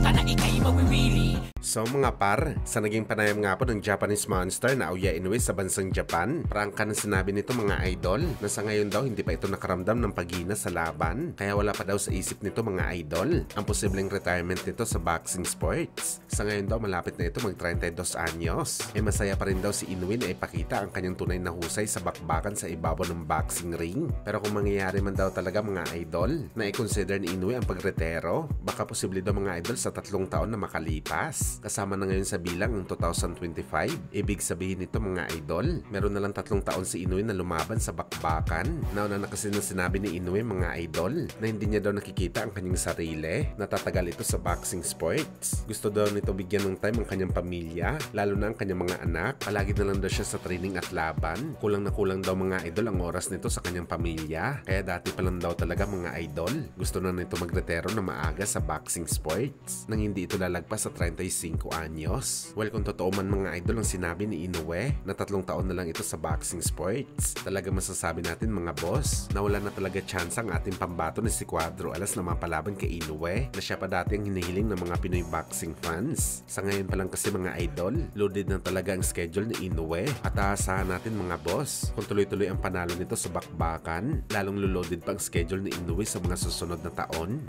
ka na ika'y mawiwili. So mga par, sa naging panayam nga po ng Japanese Monster na Aoya Inoue sa bansang Japan, prangka na sinabi nito mga idol na sa ngayon daw hindi pa ito nakaramdam ng paghina sa laban, kaya wala pa daw sa isip nito mga idol ang posibleng retirement nito sa boxing sports. Sa ngayon daw malapit na ito mag 32 anyos. Masaya pa rin daw si Inoue na ipakita ang kanyang tunay na husay sa bakbakan sa ibabaw ng boxing ring. Pero kung mangyayari man daw talaga mga idol na i-consider ni Inoue ang pagretero, baka posible daw mga idol sa 3 taon na makalipas. Kasama na ngayon sa bilang ang 2025. Ibig sabihin nito mga idol, meron na lang 3 taon si Inoue na lumaban sa bakbakan. Nauna na kasi na sinabi ni Inoue mga idol na hindi niya daw nakikita ang kanyang sarili. Natatagal ito sa boxing sports. Gusto daw nito bigyan ng time ang kanyang pamilya, lalo na ang kanyang mga anak. Palagi na lang daw siya sa training at laban. Kulang na kulang daw mga idol ang oras nito sa kanyang pamilya. Kaya dati pa lang daw talaga mga idol, gusto na nito magretero na maaga sa boxing sports nang hindi ito lalagpas sa 35 anyos. Well, kung totoo man mga idol ang sinabi ni Inoue na 3 taon na lang ito sa boxing sports, talaga masasabi natin mga boss na wala na talaga chance ang ating pambato ni si Cuadro Alas na mapalaban kay Inoue na siya pa dati ang hinihiling ng mga Pinoy boxing fans. Sa ngayon pa lang kasi mga idol, loaded na talaga ang schedule ni Inoue at aasahan natin mga boss kung tuloy-tuloy ang panalo nito sa bakbakan, lalong loaded pa ang schedule ni Inoue sa mga susunod na taon.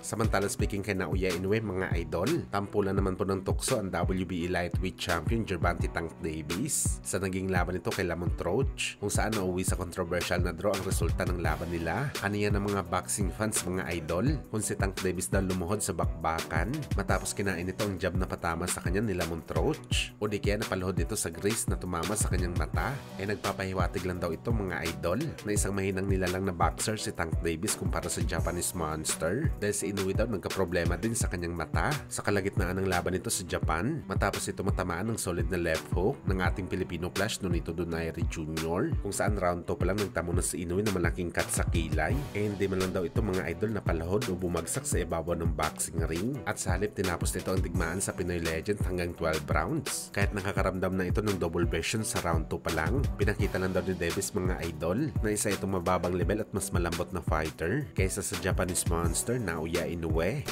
Samantala speaking kay Naoya Inoue mga idol, tampulan naman po ng tukso ang WBE Lightweight Champion Gervonta Tank Davis sa naging laban nito kay Lamont Roach, kung saan nauwi sa controversial na draw ang resulta ng laban nila. Kaniya ng mga boxing fans mga idol kung si Tank Davis daw lumuhod sa bakbakan matapos kinain nito ang jab na patama sa kanya ni Lamont Roach, o di kaya napaluhod ito sa grease na tumama sa kanyang mata. Nagpapahiwatig lang daw ito mga idol na isang mahinang nilalang na boxer si Tank Davis kumpara sa Japanese Monster, dahil si Inoue daw nagka-problema din sa kanyang mata sa kalagitnaan ng laban nito sa Japan matapos ito matamaan ng solid na left hook ng ating Filipino Flash Nonito Donaire Jr., kung saan round 2 pa lang nagtamo na si Inoue na malaking cut sa kilay. Hindi man lang daw ito mga idol na palahod o bumagsak sa ibabaw ng boxing ring, at sa halip tinapos nito ang digmaan sa Pinoy Legend hanggang 12 rounds. Kahit nakakaramdam na ito ng double version sa round 2 pa lang, pinakita lang daw ni Davis mga idol na isa itong mababang level at mas malambot na fighter kaysa sa Japanese Monster Naoya Inoue.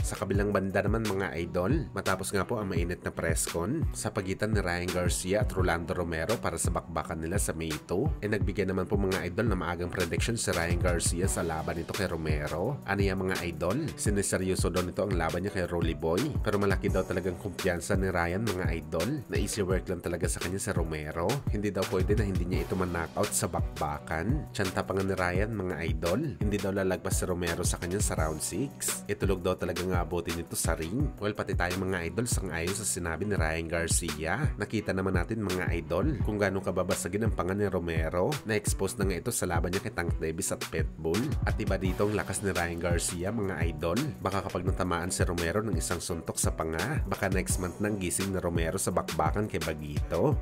Sa kabilang banda naman mga idol, matapos nga po ang mainit na press con sa pagitan ni Ryan Garcia at Rolando Romero para sa bakbakan nila sa May 2, nagbigay naman po mga idol na maagang prediction si Ryan Garcia sa laban nito kay Romero. Aniya mga idol, siniseryoso daw nito ang laban niya kay Rolly Boy, pero malaki daw talagang kumpiyansa ni Ryan mga idol na easy work lang talaga sa kanya sa Romero. Hindi daw pwede na hindi niya ito man-knockout sa bakbakan. Tsanta pa nga ni Ryan mga idol, hindi daw lalagpas si Romero sa kanya sa round 6. Itulog daw talaga nga abutin nito sa ring. Well, pati tayo mga idol sang-ayon sa sinabi ni Ryan Garcia. Nakita naman natin mga idol kung gaano kababasagin ang panga ni Romero. Na-expose na nga ito sa laban niya kay Tank Davis at Pitbull. At iba dito ang lakas ni Ryan Garcia mga idol. Baka kapag natamaan si Romero ng isang suntok sa panga, baka next month nang gising na Romero sa bakbakan kay Bagito.